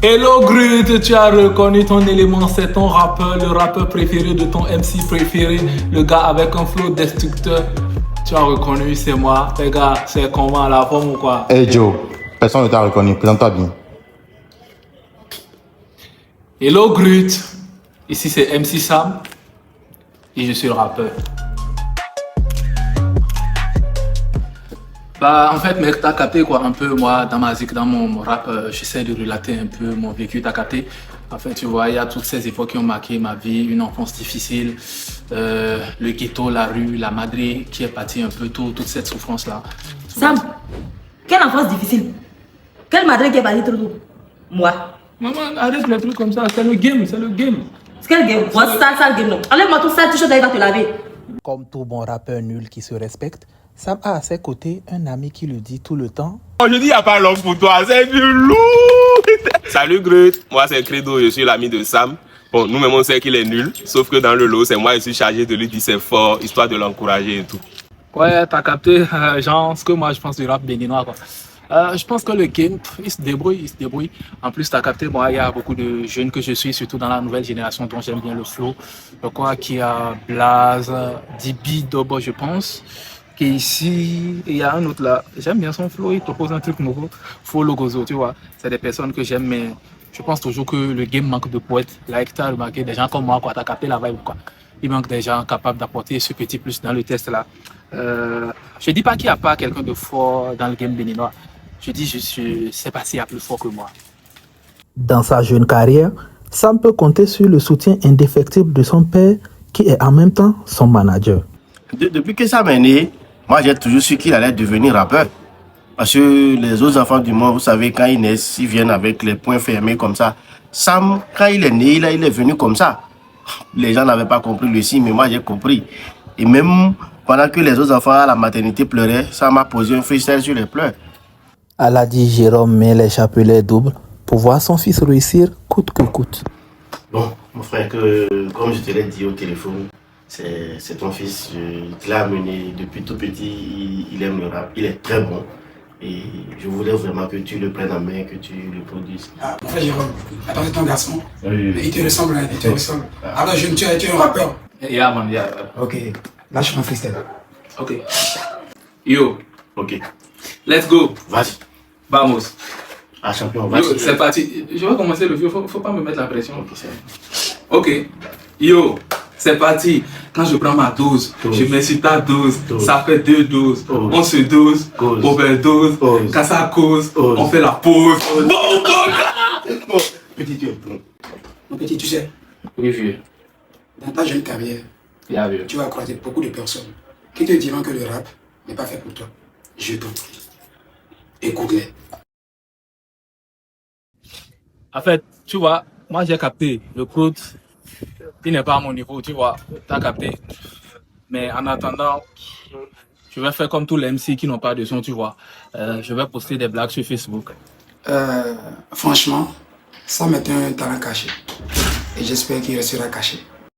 Hello Grut, tu as reconnu ton élément, c'est ton rappeur, le rappeur préféré de ton MC préféré, le gars avec un flow destructeur. Tu as reconnu, c'est moi. Les gars, c'est comment la forme ou quoi? Hey Joe, personne ne t'a reconnu, présente-toi bien. Hello Grut, ici c'est MC Sam et je suis le rappeur. Bah en fait mec, t'as capté quoi un peu moi dans ma zik, dans mon rap, j'essaie de relater un peu mon vécu, t'as capté. En fait tu vois, il y a toutes ces époques qui ont marqué ma vie, une enfance difficile, le ghetto, la rue, la madré qui est partie un peu tôt, toute cette souffrance là. Sam, quelle enfance difficile? Quelle madre qui est partie trop tôt? Moi. Maman, arrête les trucs comme ça, c'est le game, c'est le game. C'est quel game? Moi, ça, le game non. Enlève-moi tout ça, tu choses, il va te laver. Comme tout bon rappeur nul qui se respecte, Sam a à ses côtés un ami qui lui dit tout le temps: Oh, je dis, il n'y a pas l'homme pour toi, c'est du lourd. Salut Grut, moi c'est Credo, je suis l'ami de Sam. Bon, nous-mêmes on sait qu'il est nul, sauf que dans le lot, c'est moi qui suis chargé de lui dire c'est fort, histoire de l'encourager et tout. Ouais, t'as capté, genre, ce que moi je pense du rap béninois quoi. Je pense que le game, il se débrouille, il se débrouille. En plus, t'as capté, moi, il y a beaucoup de jeunes que je suis, surtout dans la nouvelle génération, dont j'aime bien le flow. Je crois qu'il y a Blaze, Dibi, Dobo, je pense, qui est ici. Et il y a un autre là, j'aime bien son flow, il propose un truc nouveau. Follow Gozo, tu vois. C'est des personnes que j'aime, mais je pense toujours que le game manque de poètes. Là, tu as remarqué, des gens comme moi, quoi, t'as capté la vibe, quoi. Il manque des gens capables d'apporter ce petit plus dans le test là. Je dis pas qu'il n'y a pas quelqu'un de fort dans le game béninois. Je dis juste, je sais pas s'il y a plus fort que moi. Dans sa jeune carrière, Sam peut compter sur le soutien indéfectible de son père, qui est en même temps son manager. Depuis que Sam est né, moi j'ai toujours su qu'il allait devenir rappeur. Parce que les autres enfants du monde, vous savez, quand ils naissent, ils viennent avec les poings fermés comme ça. Sam, quand il est né, il est venu comme ça. Les gens n'avaient pas compris le signe, mais moi j'ai compris. Et même pendant que les autres enfants à la maternité pleuraient, Sam m'a posé un freestyle sur les pleurs. À la dit Jérôme met les chapelets doubles pour voir son fils réussir coûte que coûte. Bon, mon frère, comme je te l'ai dit au téléphone, c'est ton fils. Je l'ai amené depuis tout petit, il aime le rap, il est très bon. Et je voulais vraiment que tu le prennes en main, que tu le produises. Ah, mon frère Jérôme, attends, c'est ton garçon. Oui. Il te ressemble, hein, il te ressemble. Alors, tu es un rappeur. Yeah, man, yeah. Ok, lâche mon freestyle. Ok. Yo, Ok, let's go. vas-y. Vamos. Ah, champion, Yo, vas-y. c'est parti. Je vais commencer le vieux, faut pas me mettre la pression. Ok. Yo, c'est parti. Quand je prends ma dose, je mets sur ta dose, ça fait 2 doses. On se dose, overdose, quand ça cause, on fait la pause. Bon, petit Dieu. Mon petit, tu sais, Oui, vieux. dans ta jeune carrière, Yeah, vieux. tu vas croiser beaucoup de personnes qui te diront que le rap n'est pas fait pour toi. Je t'en prie. Écoute-les. En fait, tu vois, moi j'ai capté le code, il n'est pas à mon niveau, tu vois, t'as capté. Mais en attendant, je vais faire comme tous les MC qui n'ont pas de son, tu vois. Je vais poster des blagues sur Facebook. Franchement, Sam est un talent caché. Et j'espère qu'il restera caché.